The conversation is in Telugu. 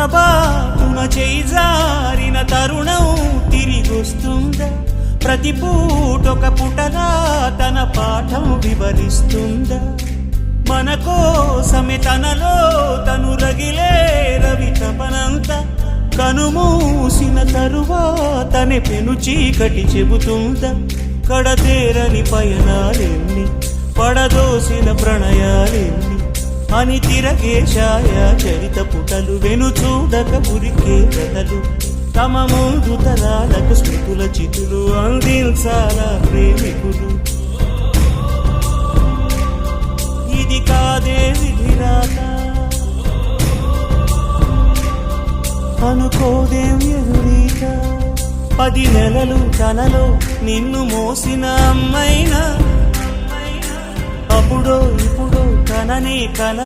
పొరపాటున చేజారిన తరుణం తిరిగొస్తుందా? ప్రతి పూటొక పుటలా తన పాఠం వివరిస్తుందా? మన కోసమే తనలో తను రగిలే రవి తపనంత కనుమూసిన తరువాతనే పెను చీకటి చెబుతుందా? కడతేరని పయనాలెన్ని, పడదోసిన ప్రణయాలెన్ని అని తిరగే ఛాయా చరిత పుటలు, వెను చూడక ఉరికే కథలు, తమ ముందు తరాలకు స్మృతుల చితులు అందించాలా ప్రేమికులు. ఇది కాదే విధిరాత, అనుకోదేం ఎదురీత. 10 నెలలు తనలో నిన్ను మోసిన అమ్మైనా అప్పుడో ఇప్పుడో కననే కన